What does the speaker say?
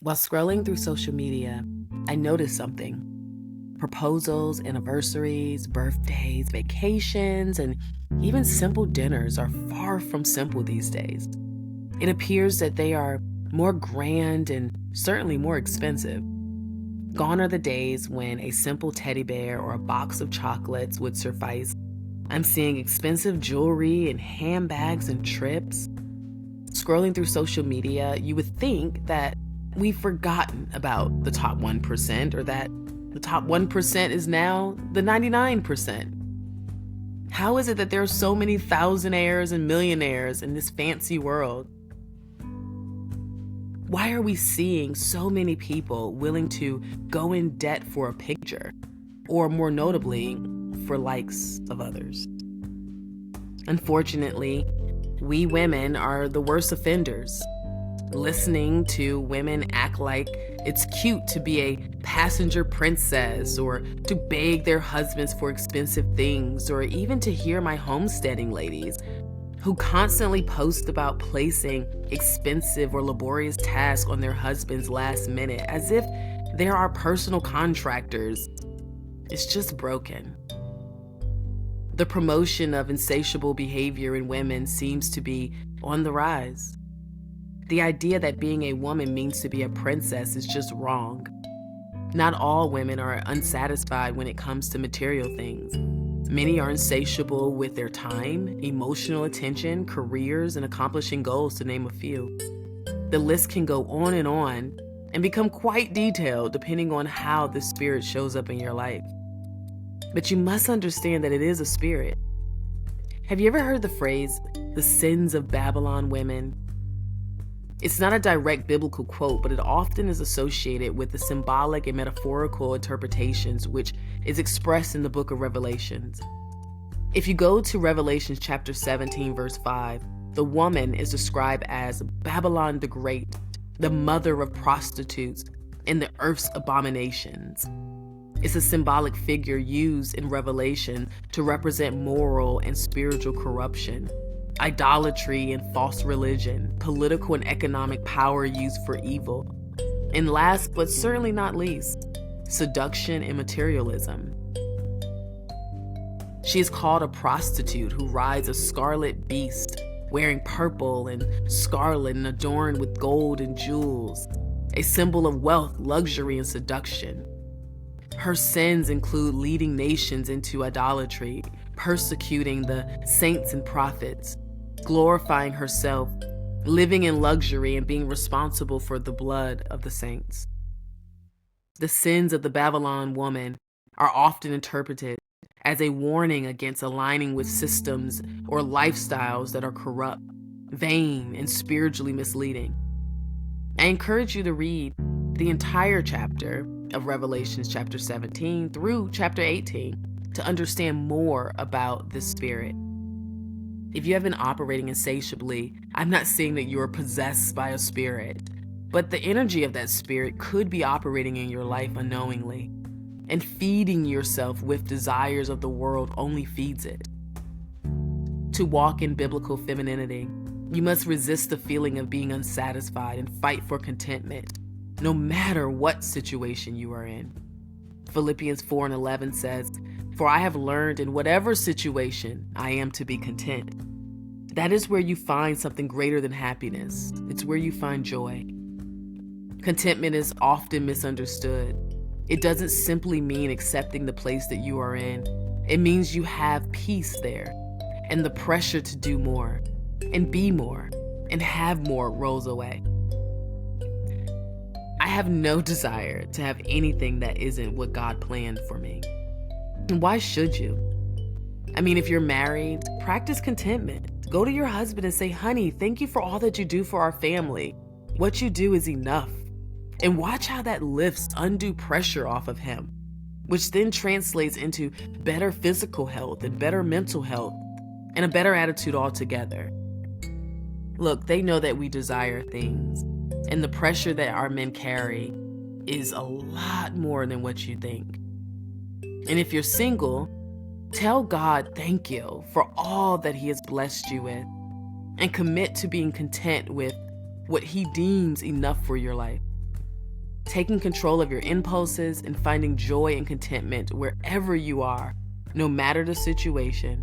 While scrolling through social media, I noticed something. Proposals, anniversaries, birthdays, vacations, and even simple dinners are far from simple these days. It appears that they are more grand and certainly more expensive. Gone are the days when a simple teddy bear or a box of chocolates would suffice. I'm seeing expensive jewelry and handbags and trips. Scrolling through social media, you would think that we've forgotten about the top 1% or that the top 1% is now the 99%. How is it that there are so many thousandaires and millionaires in this fancy world? Why are we seeing so many people willing to go in debt for a picture, or more notably, for likes of others? Unfortunately, we women are the worst offenders. Listening to women act like it's cute to be a passenger princess or to beg their husbands for expensive things, or even to hear my homesteading ladies who constantly post about placing expensive or laborious tasks on their husbands last minute as if they're our personal contractors. It's just broken. The promotion of insatiable behavior in women seems to be on the rise. The idea that being a woman means to be a princess is just wrong. Not all women are unsatisfied when it comes to material things. Many are insatiable with their time, emotional attention, careers, and accomplishing goals, to name a few. The list can go on and become quite detailed depending on how the spirit shows up in your life. But you must understand that it is a spirit. Have you ever heard the phrase, the sins of Babylon women? It's not a direct biblical quote, but it often is associated with the symbolic and metaphorical interpretations which is expressed in the book of Revelations. If you go to Revelations chapter 17, verse 5, the woman is described as Babylon the Great, the mother of prostitutes and the earth's abominations. It's a symbolic figure used in Revelation to represent moral and spiritual corruption, idolatry and false religion, political and economic power used for evil, and last but certainly not least, seduction and materialism. She is called a prostitute who rides a scarlet beast, wearing purple and scarlet and adorned with gold and jewels, a symbol of wealth, luxury, and seduction. Her sins include leading nations into idolatry, persecuting the saints and prophets, glorifying herself, living in luxury, and being responsible for the blood of the saints. The sins of the Babylon woman are often interpreted as a warning against aligning with systems or lifestyles that are corrupt, vain, and spiritually misleading. I encourage you to read the entire chapter of Revelations chapter 17 through chapter 18 to understand more about this spirit. If you have been operating insatiably, I'm not saying that you are possessed by a spirit, but the energy of that spirit could be operating in your life unknowingly, and feeding yourself with desires of the world only feeds it. To walk in biblical femininity, you must resist the feeling of being unsatisfied and fight for contentment, no matter what situation you are in. Philippians 4:11 says, "For I have learned in whatever situation I am to be content." That is where you find something greater than happiness. It's where you find joy. Contentment is often misunderstood. It doesn't simply mean accepting the place that you are in. It means you have peace there, and the pressure to do more, and be more, and have more rolls away. I have no desire to have anything that isn't what God planned for me. And why should you? I mean, if you're married, practice contentment. Go to your husband and say, "Honey, thank you for all that you do for our family. What you do is enough." And watch how that lifts undue pressure off of him, which then translates into better physical health and better mental health and a better attitude altogether. Look, they know that we desire things, and the pressure that our men carry is a lot more than what you think. And if you're single, tell God thank you for all that He has blessed you with, and commit to being content with what He deems enough for your life. taking control of your impulses and finding joy and contentment wherever you are, no matter the situation.